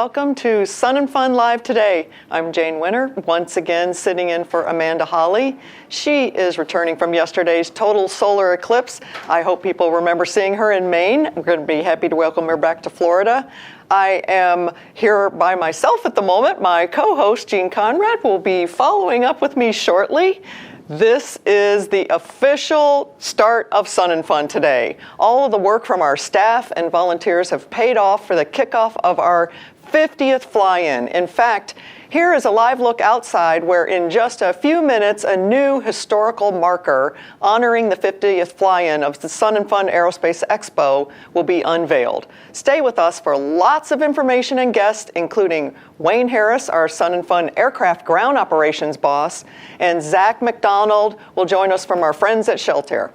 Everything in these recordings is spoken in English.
welcome to Sun and Fun Live today. I'm Jane Winter, once again sitting in for Amanda Holly. She is returning from yesterday's total solar eclipse. I hope people remember seeing her in Maine. We're going to be happy to welcome her back to Florida. I am here by myself at the moment. My co-host, Jean Conrad, will be following up with me shortly. This is the official start of Sun and Fun today. All of the work from our staff and volunteers have paid off for the kickoff of our 50th fly-in. In fact, here is a live look outside where in just a few minutes, a new historical marker honoring the 50th fly-in of the Sun and Fun Aerospace Expo will be unveiled. Stay with us for lots of information and guests, including Wayne Harris, our Sun and Fun Aircraft Ground Operations boss, and Zach McDonald will join us from our friends at Sheltair.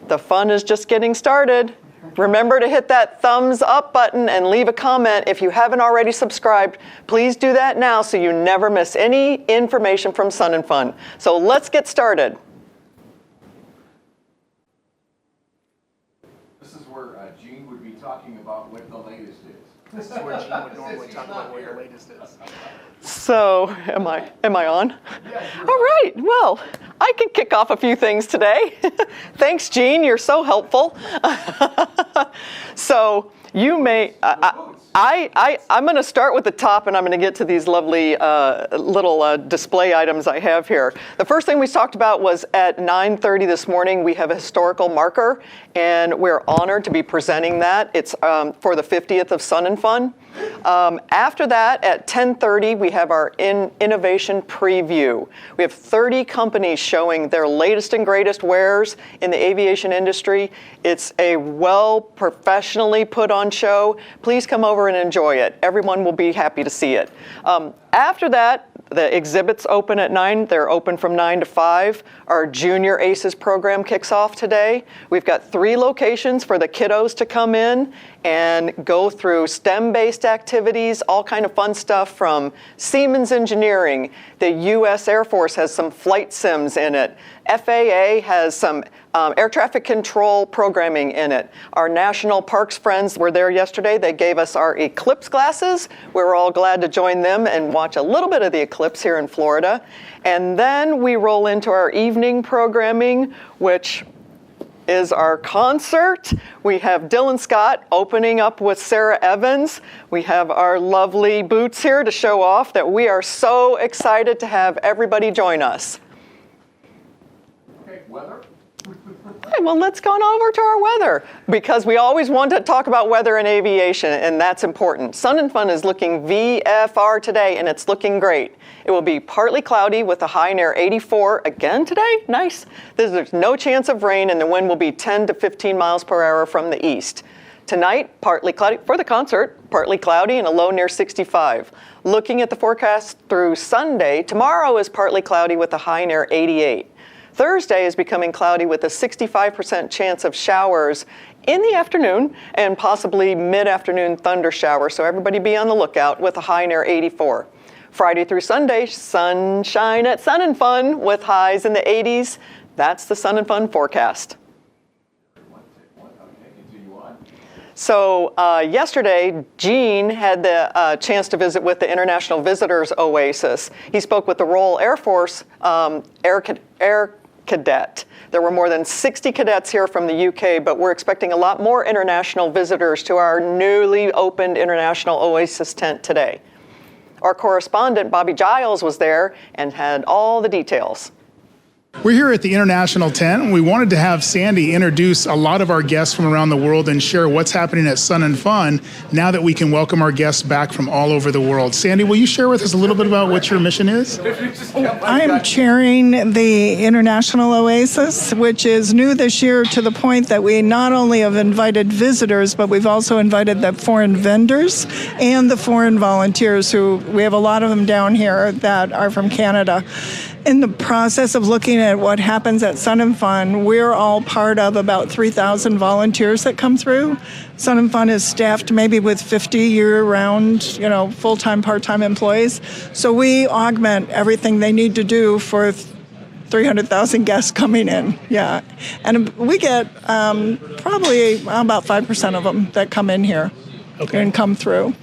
The fun is just getting started. Remember to hit that thumbs up button and leave a comment. If you haven't already subscribed, please do that now so you never miss any information from Sun and Fun. So let's get started. This is where Jean would be talking about what the latest is. This is where Jean would normally talk about what the latest is. So, am I on? Yes, All right, well, I can kick off a few things today. Thanks, Jean, you're so helpful. So, you may, I'm going to start with the top and I'm going to get to these lovely little display items I have here. The first thing we talked about was at 9:30 this morning, we have a historical marker and we're honored to be presenting that. It's for the 50th of Sun and Fun. After that, at 10:30, we have our innovation preview. We have 30 companies showing their latest and greatest wares in the aviation industry. It's a professionally put on show. Please come over and enjoy it. Everyone will be happy to see it. After that, the exhibits open at 9. They're open from 9 to 5. Our Junior Aces program kicks off today. We've got 3 locations for the kiddos to come in and go through STEM-based activities, all kind of fun stuff from Siemens Engineering. The U.S. Air Force has some flight sims in it. FAA has some air traffic control programming in it. Our National Parks friends were there yesterday. They gave us our eclipse glasses. We were all glad to join them and watch a little bit of the eclipse here in Florida. And then we roll into our evening programming, which is our concert. We have Dylan Scott opening up with Sarah Evans. We have our lovely boots here to show off that we are so excited to have everybody join us. Okay, weather? Okay, well, let's go on over to our weather because we always want to talk about weather and aviation, and that's important. Sun and Fun is looking VFR today, and it's looking great. It will be partly cloudy with a high near 84 again today. Nice. There's no chance of rain, and the wind will be 10 to 15 miles per hour from the east. Tonight, partly cloudy for the concert, partly cloudy and a low near 65. Looking at the forecast through Sunday, tomorrow is partly cloudy with a high near 88. Thursday is becoming cloudy with a 65% chance of showers in the afternoon and possibly mid-afternoon thunder showers. So everybody be on the lookout with a high near 84. Friday through Sunday, sunshine at Sun and Fun with highs in the 80s. That's the Sun and Fun forecast. So yesterday, Gene had the chance to visit with the International Visitors Oasis. He spoke with the Royal Air Force Air Cadet. There were more than 60 cadets here from the UK, but we're expecting a lot more international visitors to our newly opened International Oasis tent today. Our correspondent, Bobby Giles, was there and had all the details. We're here at the International Tent, and we wanted to have Sandy introduce a lot of our guests from around the world and share what's happening at Sun and Fun now that we can welcome our guests back from all over the world. Sandy, will you share with us a little bit about what your mission is? I'm chairing the International Oasis, which is new this year to the point that we not only have invited visitors, but we've also invited the foreign vendors and the foreign volunteers who, we have a lot of them down here that are from Canada. In the process of looking at what happens at Sun and Fun, we're all part of about 3,000 volunteers that come through. Sun and Fun is staffed maybe with 50 year-round, full-time, part-time employees. So we augment everything they need to do for 300,000 guests coming in, yeah. And we get probably about 5% of them that come in here. and come through.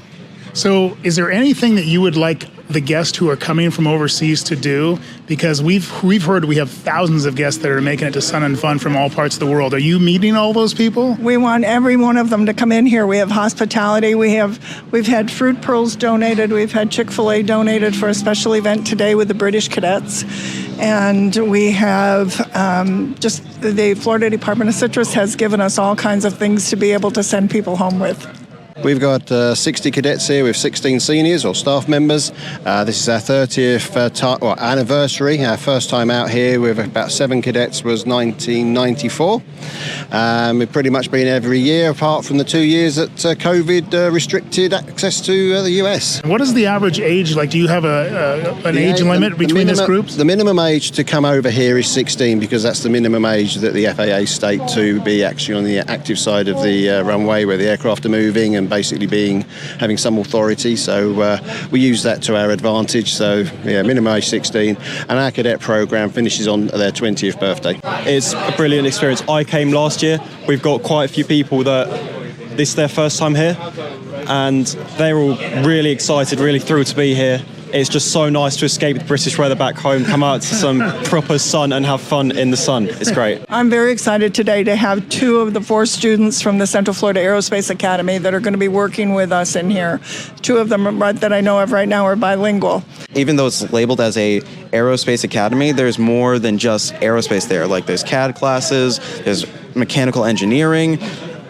So is there anything that you would like the guests who are coming from overseas to do? Because we've heard we have thousands of guests that are making it to Sun and Fun from all parts of the world. Are you meeting all those people? We want every one of them to come in here. We have hospitality. We've had fruit pearls donated. We've had Chick-fil-A donated for a special event today with the British cadets. And we have just the Florida Department of Citrus has given us all kinds of things to be able to send people home with. We've got 60 cadets here with 16 seniors or staff members. This is our 30th anniversary. Our first time out here with about 7 cadets was 1994. We've pretty much been every year apart from the 2 years that COVID restricted access to the US. What is the average age like? Do you have an age limit between these groups? The minimum age to come over here is 16 because that's the minimum age that the FAA state to be actually on the active side of the runway where the aircraft are moving and basically having some authority. So we use that to our advantage. So yeah, minimum age 16, and our cadet program finishes on their 20th birthday. It's a brilliant experience. I came last year. We've got quite a few people that this is their first time here, and they're all really excited, really thrilled to be here. It's just so nice to escape the British weather back home, come out to some proper sun and have fun in the sun. It's great. I'm very excited today to have 2 of the 4 students from the Central Florida Aerospace Academy that are going to be working with us in here. 2 of them that I know of right now are bilingual. Even though it's labeled as a aerospace academy, there's more than just aerospace there. Like there's CAD classes, there's mechanical engineering.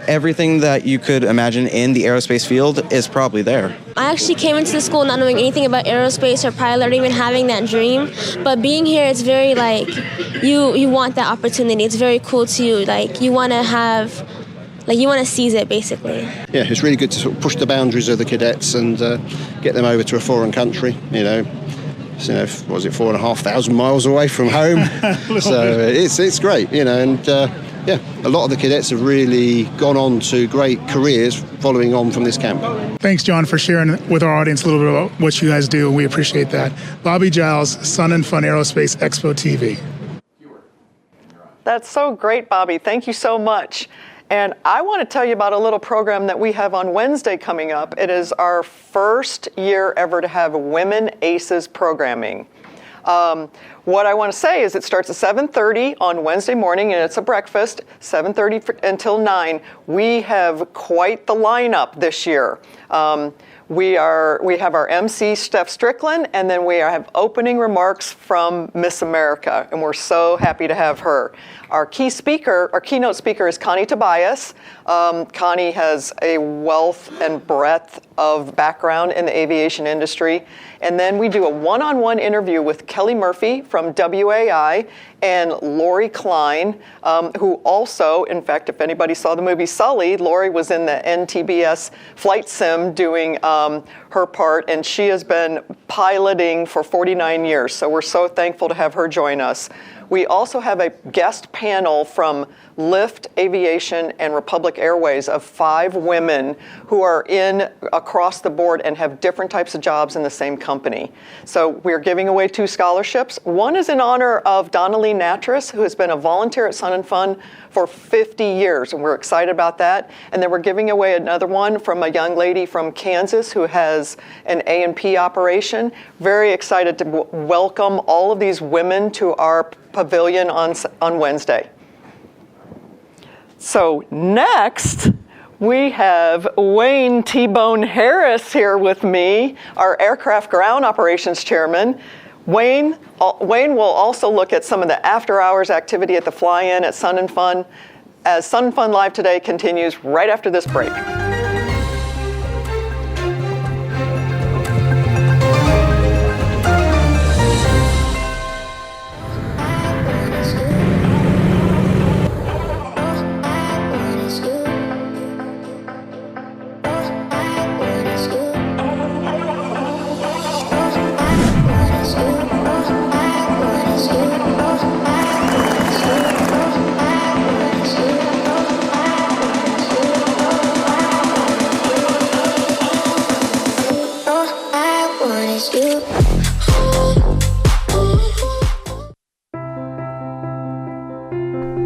Everything that you could imagine in the aerospace field is probably there. I actually came into the school not knowing anything about aerospace or pilot or even having that dream. But being here, it's very like, you want that opportunity. It's very cool to you. Like you want to seize it basically. Yeah, it's really good to sort of push the boundaries of the cadets and get them over to a foreign country, was it 4,500 miles away from home? So it's great, and yeah, a lot of the cadets have really gone on to great careers following on from this camp. Thanks, John, for sharing with our audience a little bit about what you guys do. We appreciate that. Bobby Giles, Sun and Fun Aerospace Expo TV. That's so great, Bobby. Thank you so much. And I want to tell you about a little program that we have on Wednesday coming up. It is our first year ever to have Women Aces programming. What I want to say is it starts at 7:30 on Wednesday morning, and it's a breakfast, 7:30 until 9. We have quite the lineup this year. We have our MC, Steph Strickland, and then we have opening remarks from Miss America, and we're so happy to have her. Our keynote speaker is Connie Tobias. Connie has a wealth and breadth of background in the aviation industry. And then we do a one-on-one interview with Kelly Murphy from WAI and Lori Klein, who also, in fact, if anybody saw the movie Sully, Lori was in the NTBS flight sim doing her part, and she has been piloting for 49 years. So we're so thankful to have her join us. We also have a guest panel from Lyft Aviation and Republic Airways of 5 women who are in across the board and have different types of jobs in the same company. So we're giving away 2 scholarships. One is in honor of Donnelly Natras, who has been a volunteer at Sun and Fun for 50 years, and we're excited about that. And then we're giving away another one from a young lady from Kansas who has an A&P operation. Very excited to welcome all of these women to our pavilion on Wednesday. So next, we have Wayne T-Bone Harris here with me, our aircraft ground operations chairman. Wayne will also look at some of the after-hours activity at the fly-in at Sun and Fun, as Sun and Fun Live Today continues right after this break.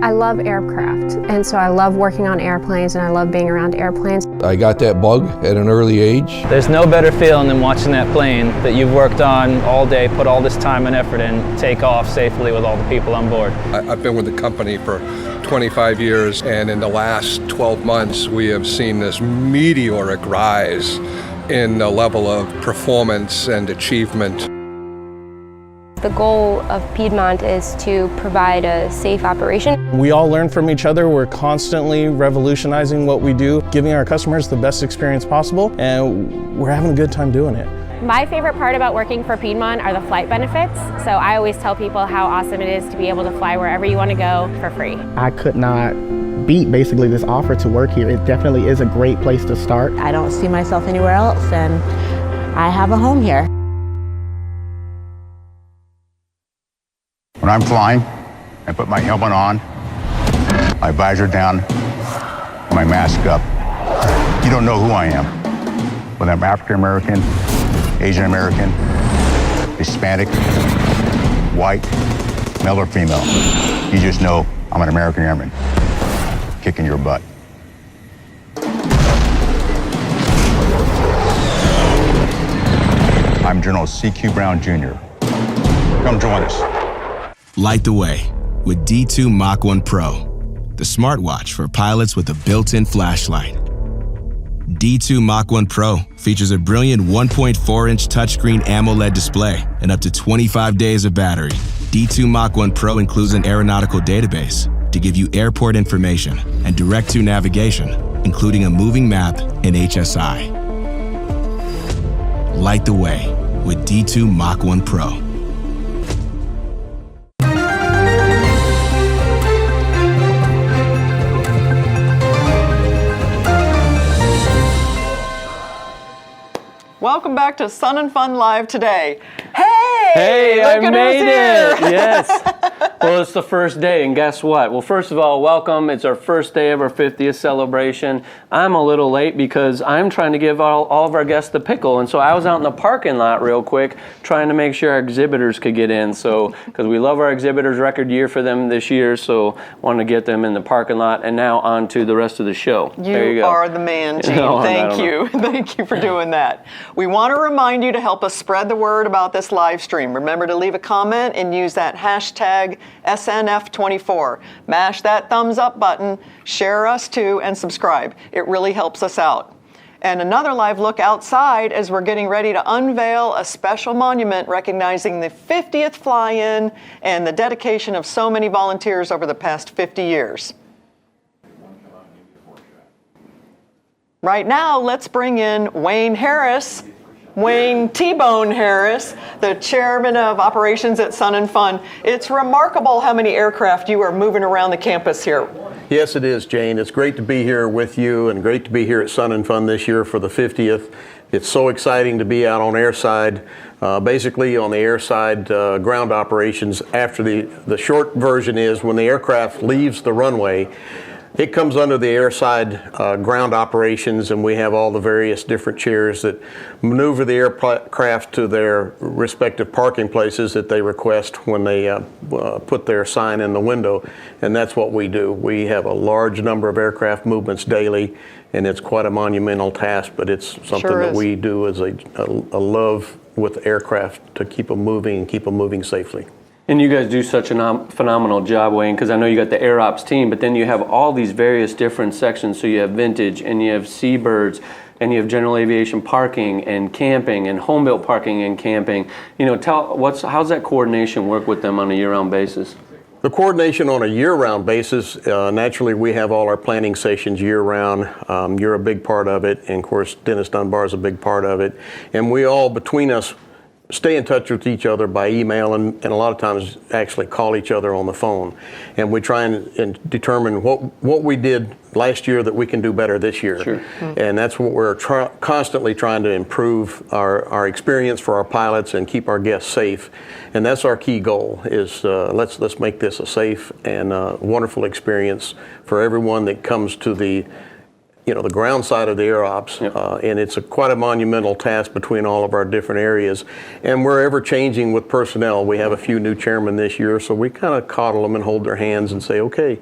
I love aircraft, and so I love working on airplanes, and I love being around airplanes. I got that bug at an early age. There's no better feeling than watching that plane that you've worked on all day, put all this time and effort in, take off safely with all the people on board. I've been with the company for 25 years, and in the last 12 months, we have seen this meteoric rise in the level of performance and achievement. The goal of Piedmont is to provide a safe operation. We all learn from each other. We're constantly revolutionizing what we do, giving our customers the best experience possible, and we're having a good time doing it. My favorite part about working for Piedmont are the flight benefits. So I always tell people how awesome it is to be able to fly wherever you want to go for free. I could not beat basically this offer to work here. It definitely is a great place to start. I don't see myself anywhere else, and I have a home here. When I'm flying, I put my helmet on, my visor down, my mask up. You don't know who I am. Whether I'm African American, Asian American, Hispanic, white, male or female. You just know I'm an American Airman, kicking your butt. I'm General C.Q. Brown Jr. Come join us. Light the way with D2 Mach 1 Pro, the smartwatch for pilots with a built-in flashlight. D2 Mach 1 Pro features a brilliant 1.4-inch touchscreen AMOLED display and up to 25 days of battery. D2 Mach 1 Pro includes an aeronautical database to give you airport information and direct-to navigation, including a moving map and HSI. Light the way with D2 Mach 1 Pro. Welcome back to Sun and Fun Live today. Hey, I look at made who's it! here. Yes. Well, it's the first day, and guess what? Well, first of all, welcome. It's our first day of our 50th celebration. I'm a little late because I'm trying to give all of our guests the pickle, and so I was out in the parking lot real quick trying to make sure our exhibitors could get in. So, because we love our exhibitors, record year for them this year, so wanted to get them in the parking lot. And now on to the rest of the show. There you go. are the man, Gene. No, Thank you. Thank you for doing that. We want to remind you to help us spread the word about this live stream. Remember to leave a comment and use that hashtag SNF24. Mash that thumbs up button, share us too, and subscribe. It really helps us out. And another live look outside as we're getting ready to unveil a special monument recognizing the 50th fly-in and the dedication of so many volunteers over the past 50 years. Right now, let's bring in Wayne Harris. Wayne T-Bone Harris, the chairman of operations at Sun and Fun. It's remarkable how many aircraft you are moving around the campus here. Yes, it is, Jane. It's great to be here with you and great to be here at Sun and Fun this year for the 50th. It's so exciting to be out on airside. Basically on the airside ground operations, after the short version is when the aircraft leaves the runway, it comes under the airside ground operations, and we have all the various different chairs that maneuver the aircraft to their respective parking places that they request when they put their sign in the window, and that's what we do. We have a large number of aircraft movements daily, and it's quite a monumental task, but it's something that we do as a love with aircraft to keep them moving and keep them moving safely. And you guys do such a phenomenal job, Wayne, because I know you got the Air Ops team, but then you have all these various different sections. So you have vintage, and you have seabirds, and you have general aviation parking, and camping, and home-built parking and camping. You know, how's that coordination work with them on a year-round basis? The coordination on a year-round basis, naturally we have all our planning sessions year-round. You're a big part of it, and of course Dennis Dunbar is a big part of it. And we all, between us, stay in touch with each other by email and a lot of times actually call each other on the phone. And we try and determine what we did last year that we can do better this year. Sure. And that's what we're constantly trying to improve our experience for our pilots and keep our guests safe. And that's our key goal is let's make this a safe and wonderful experience for everyone that comes to the the ground side of the air ops, and it's quite a monumental task between all of our different areas. And we're ever changing with personnel. We have a few new chairmen this year, so we kind of coddle them and hold their hands and say, okay,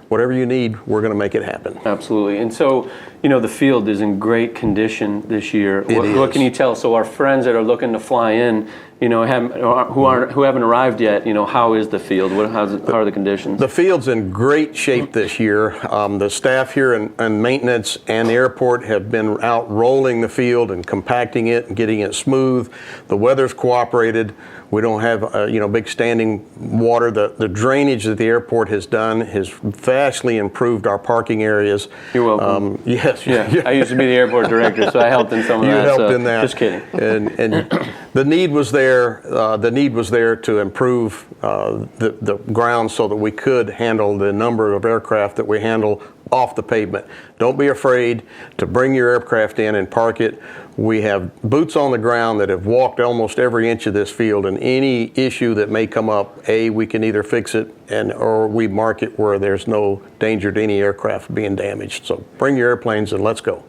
whatever you need, we're going to make it happen. Absolutely. And so, the field is in great condition this year. What can you tell? So our friends that are looking to fly in, who haven't arrived yet, how is the field? How are the conditions? The field's in great shape this year. The staff here and maintenance and the airport have been out rolling the field and compacting it and getting it smooth. The weather's cooperated. We don't have big standing water. The drainage that the airport has done has vastly improved our parking areas. You're welcome. Yes. Yeah. I used to be the airport director, so I helped in some of that. You helped in that. Just kidding. And the need was there. The need was there to improve the ground so that we could handle the number of aircraft that we handle off the pavement. Don't be afraid to bring your aircraft in and park it. We have boots on the ground that have walked almost every inch of this field, and any issue that may come up, we can either fix it or we mark it where there's no danger to any aircraft being damaged. So bring your airplanes and let's go.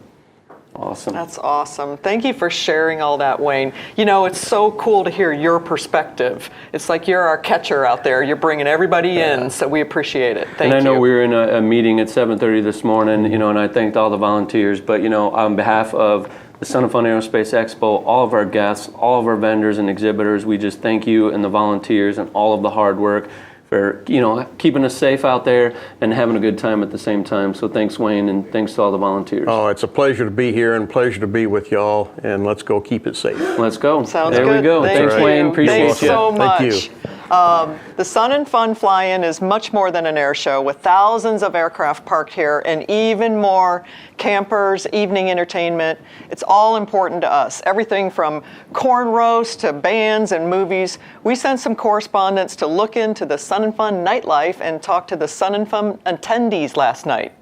Awesome. That's awesome. Thank you for sharing all that, Wayne. It's so cool to hear your perspective. It's like you're our catcher out there. You're bringing everybody in, so we appreciate it. Thank you. And I know we were in a meeting at 7:30 this morning, and I thanked all the volunteers, but, on behalf of the Sun and Fun Aerospace Expo, all of our guests, all of our vendors and exhibitors, we just thank you and the volunteers and all of the hard work for keeping us safe out there and having a good time at the same time. So thanks, Wayne, and thanks to all the volunteers. Oh, it's a pleasure to be here and pleasure to be with y'all, and let's go keep it safe. Let's go. Sounds there good. we go. Thanks, Wayne. Appreciate Thanks you. so much. Thank you. The Sun and Fun Fly-In is much more than an air show, with thousands of aircraft parked here and even more campers, evening entertainment. It's all important to us. Everything from corn roast to bands and movies. We sent some correspondents to look into the Sun and Fun nightlife and talk to the Sun and Fun attendees last night.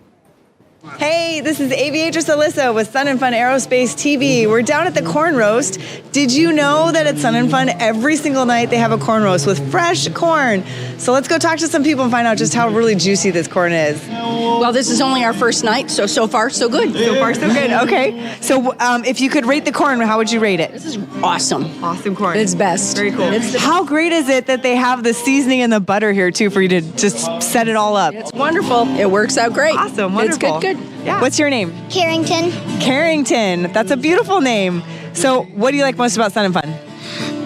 Hey, this is Aviatress Alyssa with Sun and Fun Aerospace TV. We're down at the corn roast. Did you know that at Sun and Fun every single night they have a corn roast with fresh corn? So let's go talk to some people and find out just how really juicy this corn is. Well, this is only our first night, so far so good. So far so good. Okay. So if you could rate the corn, how would you rate it? This is awesome. Awesome corn. It's best. Very cool. How great is it that they have the seasoning and the butter here too for you to just set it all up? It's wonderful. It works out great. Awesome. Wonderful. It's good. Yeah. What's your name? Carrington. Carrington. That's a beautiful name. So what do you like most about Sun and Fun?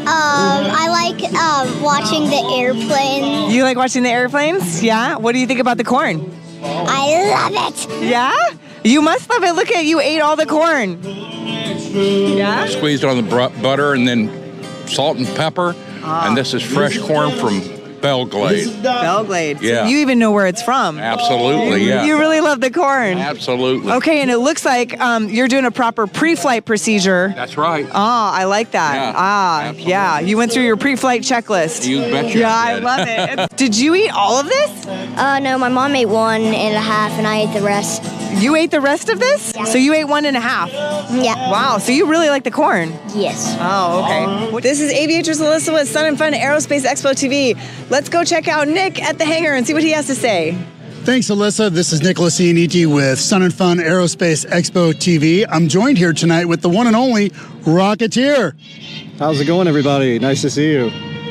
I like watching the airplanes. You like watching the airplanes? Yeah? What do you think about the corn? I love it. Yeah? You must love it. Look at you ate all the corn. Yeah? Squeezed on the butter and then salt and pepper. And this is fresh corn from Belglade. Belglade. Yeah. So you even know where it's from. Absolutely, yeah. You really love the corn. Absolutely. Okay, and it looks like you're doing a proper pre-flight procedure. That's right. I like that. Yeah, absolutely. Yeah. You went through your pre-flight checklist. You betcha. Yeah, I did. love it. Did you eat all of this? No, my mom ate 1.5 and I ate the rest. You ate the rest of this? Yeah. So you ate 1.5? Yeah. Wow, so you really like the corn? Yes. Oh, okay. This is Aviatress Alyssa with Sun and Fun Aerospace Expo TV. Let's go check out Nick at the hangar and see what he has to say. Thanks, Alyssa. This is Nicholas Ianniti with Sun and Fun Aerospace Expo TV. I'm joined here tonight with the one and only Rocketeer. How's it going, everybody? Nice to see you.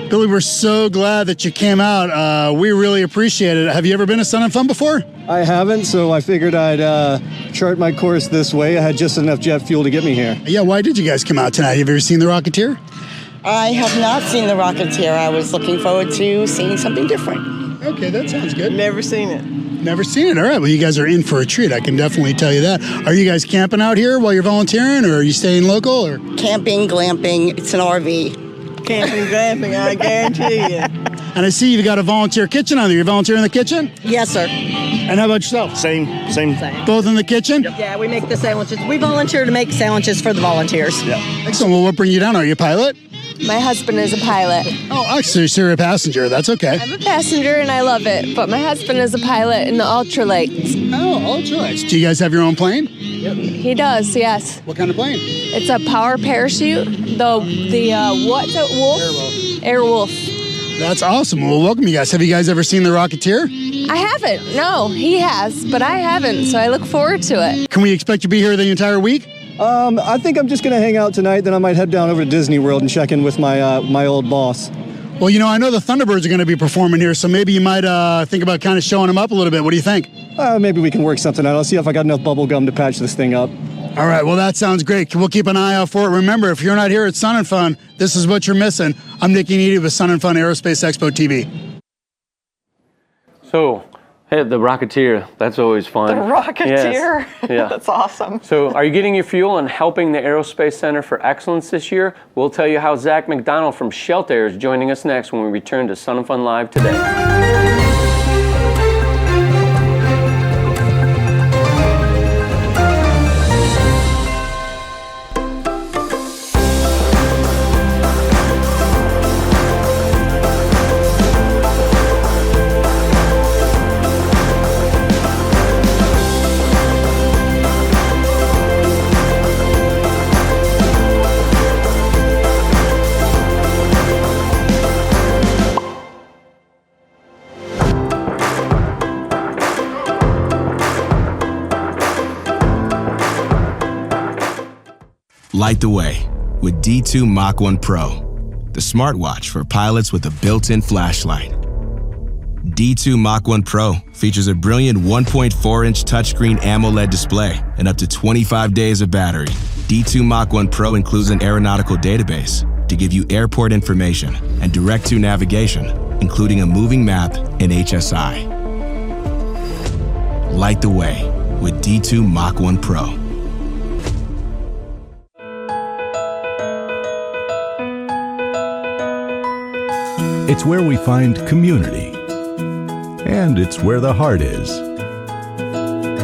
Billy, we're so glad that you came out. We really appreciate it. Have you ever been to Sun and Fun before? I haven't, so I figured I'd chart my course this way. I had just enough jet fuel to get me here. Yeah, why did you guys come out tonight? Have you ever seen the Rocketeer? I have not seen the Rocketeer. I was looking forward to seeing something different. Okay, that sounds good. Never seen it. Never seen it. All right, well, you guys are in for a treat. I can definitely tell you that. Are you guys camping out here while you're volunteering, or are you staying local? Or Camping, glamping, it's an RV. Camping, glamping, I guarantee you. And I see you've got a volunteer kitchen on there. You volunteer in the kitchen? Yes, sir. And how about yourself? Same. Both in the kitchen? Yeah, we make the sandwiches. We volunteer to make sandwiches for the volunteers. Yeah. Excellent. Well, what bring you down? Are you a pilot? My husband is a pilot. Oh, actually, so you're a passenger. That's okay. I'm a passenger and I love it, but my husband is a pilot in the ultralights. Oh, ultralights. Do you guys have your own plane? He does, yes. What kind of plane? It's a power parachute. What's it, Wolf? Airwolf. That's awesome. Well, welcome you guys. Have you guys ever seen The Rocketeer? I haven't. No, he has, but I haven't, so I look forward to it. Can we expect you to be here the entire week? I think I'm just going to hang out tonight, then I might head down over to Disney World and check in with my old boss. Well, I know the Thunderbirds are going to be performing here, so maybe you might think about kind of showing them up a little bit. What do you think? Maybe we can work something out. I'll see if I got enough bubble gum to patch this thing up. All right, well, that sounds great. We'll keep an eye out for it. Remember, if you're not here at Sun and Fun, this is what you're missing. I'm Nick Eady with Sun and Fun Aerospace Expo TV. So, hey, the Rocketeer, that's always fun. The Rocketeer. Yes. Yeah. That's awesome. So, are you getting your fuel and helping the Aerospace Center for Excellence this year? We'll tell you how Zach McDonald from Shelter is joining us next when we return to Sun and Fun Live today. Light the way with D2 Mach 1 Pro, the smartwatch for pilots with a built-in flashlight. D2 Mach 1 Pro features a brilliant 1.4-inch touchscreen AMOLED display and up to 25 days of battery. D2 Mach 1 Pro includes an aeronautical database to give you airport information and direct-to navigation, including a moving map and HSI. Light the way with D2 Mach 1 Pro. It's where we find community, and it's where the heart is.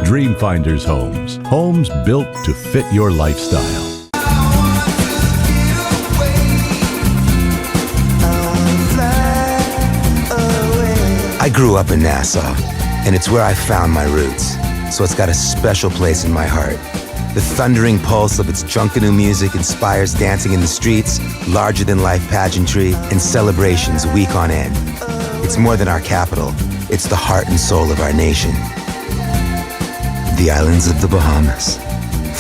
Dreamfinders Homes, homes built to fit your lifestyle. I grew up in Nassau, and it's where I found my roots, so it's got a special place in my heart. The thundering pulse of its Junkanoo music inspires dancing in the streets, larger-than-life pageantry, and celebrations week on end. It's more than our capital. It's the heart and soul of our nation. The islands of the Bahamas.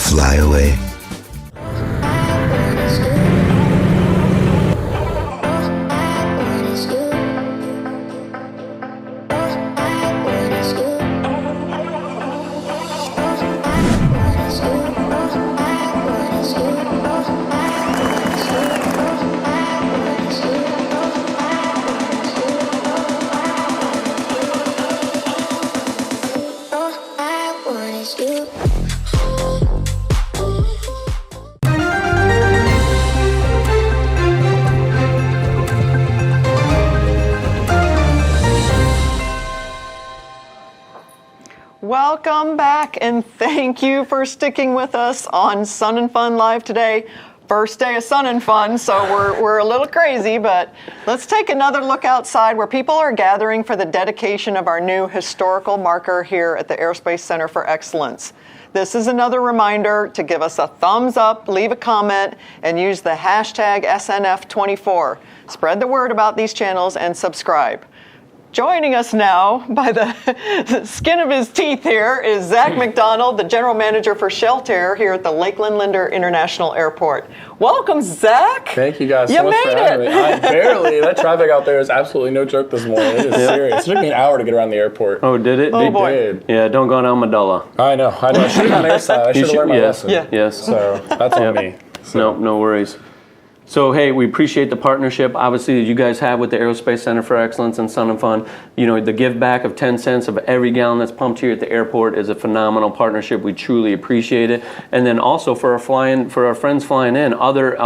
Fly away. Welcome back, and thank you for sticking with us on Sun and Fun Live today. First day of Sun and Fun, so we're a little crazy, but let's take another look outside where people are gathering for the dedication of our new historical marker here at the Aerospace Center for Excellence. This is another reminder to give us a thumbs up, leave a comment, and use the hashtag SNF24. Spread the word about these channels and subscribe. Joining us now by the skin of his teeth here is Zach McDonald, the General Manager for Shelter here at the Lakeland Linder International Airport. Welcome, Zach. Thank you guys so so much made for having it. me. I barely. That traffic out there is absolutely no joke this morning. It is serious. It took me an hour to get around the airport. Oh, did it? Oh, boy. Yeah, don't go on Almadullah. I know. I should have gone airside. I should have learned my lesson. Yes. So that's on me. So. No worries. So, hey, we appreciate the partnership, obviously, that you guys have with the Aerospace Center for Excellence and Sun and Fun. You know, the give back of 10 cents of every gallon that's pumped here at the airport is a phenomenal partnership. We truly appreciate it. And then also for our friends flying in, other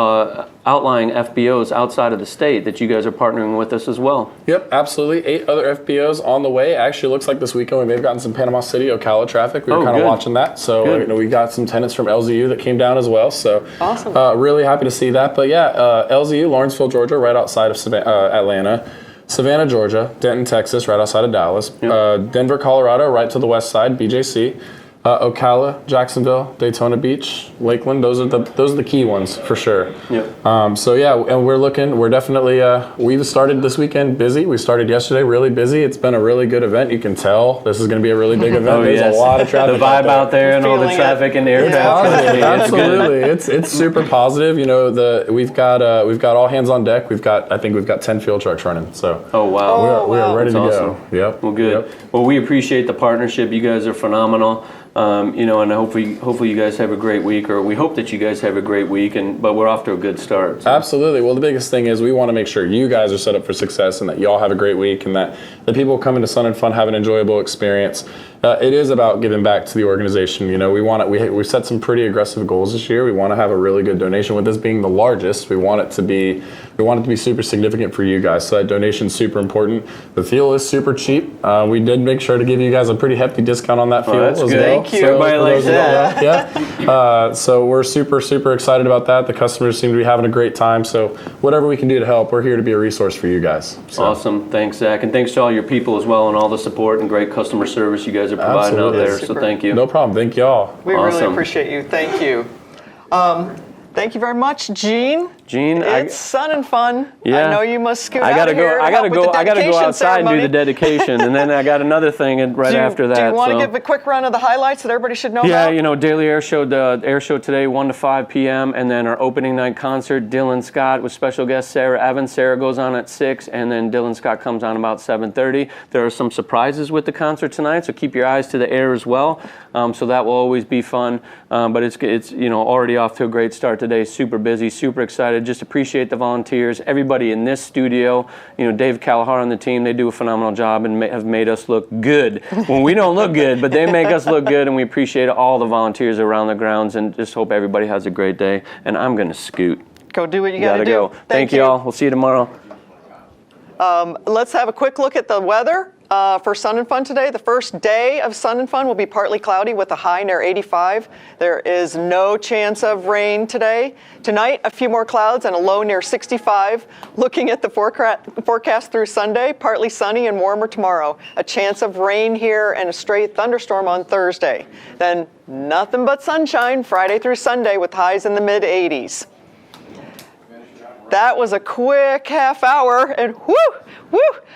outlying FBOs outside of the state that you guys are partnering with us as well. Yep, absolutely. 8 other FBOs on the way. Actually, looks like this weekend we may have gotten some Panama City, Ocala traffic. We were kind of watching that. So we got some tenants from LZU that came down as well. So awesome. Really happy to see that. But yeah, LZU, Lawrenceville, Georgia, right outside of Atlanta. Savannah, Georgia. Denton, Texas, right outside of Dallas. Denver, Colorado, right to the west side, BJC. Ocala, Jacksonville, Daytona Beach, Lakeland. Those are the key ones for sure. Yep. So yeah, and we're definitely we've started this weekend busy. We started yesterday really busy. It's been a really good event. You can tell this is going to be a really big event. There's a lot of traffic. The vibe out there and all the traffic and the air traffic. Absolutely, it's super positive. You know, we've got all hands on deck. I think we've got 10 field trucks running. So oh wow, we are ready to awesome. go. Yep. Well, good. Yep. Well, we appreciate the partnership. You guys are phenomenal. You know, and hopefully you guys have a great week, or we hope that you guys have a great week, but we're off to a good start. So. Absolutely. Well, the biggest thing is we want to make sure you guys are set up for success and that y'all have a great week and that the people coming to Sun and Fun have an enjoyable experience. It is about giving back to the organization. You know, we set some pretty aggressive goals this year. We want to have a really good donation. With this being the largest, we want it to be super significant for you guys. So that donation's super important. The fuel is super cheap. We did make sure to give you guys a pretty hefty discount on that fuel that's as good. well. Thank you. Everybody likes that. Yeah. So we're super excited about that. The customers seem to be having a great time. So whatever we can do to help, we're here to be a resource for you guys. So. Awesome. Thanks, Zach. And thanks to all your people as well and all the support and great customer service you guys are providing out there. Super. So thank you. No problem. Thank y'all. We really appreciate you. Thank you. Thank you very much, Gene. It's Sun and Fun. Yeah. I know you must scoot I gotta out of here. I gotta go outside ceremony. and do the dedication, and then I got another thing after that. Do you want to give a quick run of the highlights that everybody should know about? Yeah, you know, Daily Air Show, the air show today, 1 to 5 p.m., and then our opening night concert, Dylan Scott with special guest Sarah Evans. Sarah goes on at 6, and then Dylan Scott comes on about 7:30. There are some surprises with the concert tonight, so keep your eyes to the air as well. So that will always be fun. But it's you know, already off to a great start today. Super busy, super excited. Just appreciate the volunteers, everybody in this studio. You know, Dave Callahar and the team, they do a phenomenal job and have made us look good when we don't look good, but they make us look good, and we appreciate all the volunteers around the grounds, and just hope everybody has a great day. And I'm going to scoot. Go do what you got to do. Go. Thank you all. We'll see you tomorrow. Let's have a quick look at the weather for Sun and Fun today. The first day of Sun and Fun will be partly cloudy with a high near 85. There is no chance of rain today. Tonight, a few more clouds and a low near 65. Looking at the forecast through Sunday, partly sunny and warmer tomorrow. A chance of rain here and a stray thunderstorm on Thursday. Then nothing but sunshine Friday through Sunday with highs in the mid 80s. That was a quick half hour, and whoo!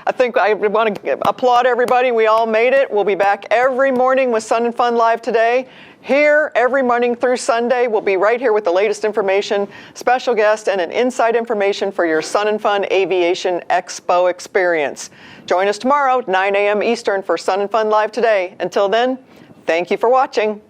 I think I want to applaud everybody. We all made it. We'll be back every morning with Sun and Fun Live today. Here, every morning through Sunday, we'll be right here with the latest information, special guest, and an inside information for your Sun and Fun Aviation Expo experience. Join us tomorrow, 9 a.m. Eastern for Sun and Fun Live today. Until then, thank you for watching.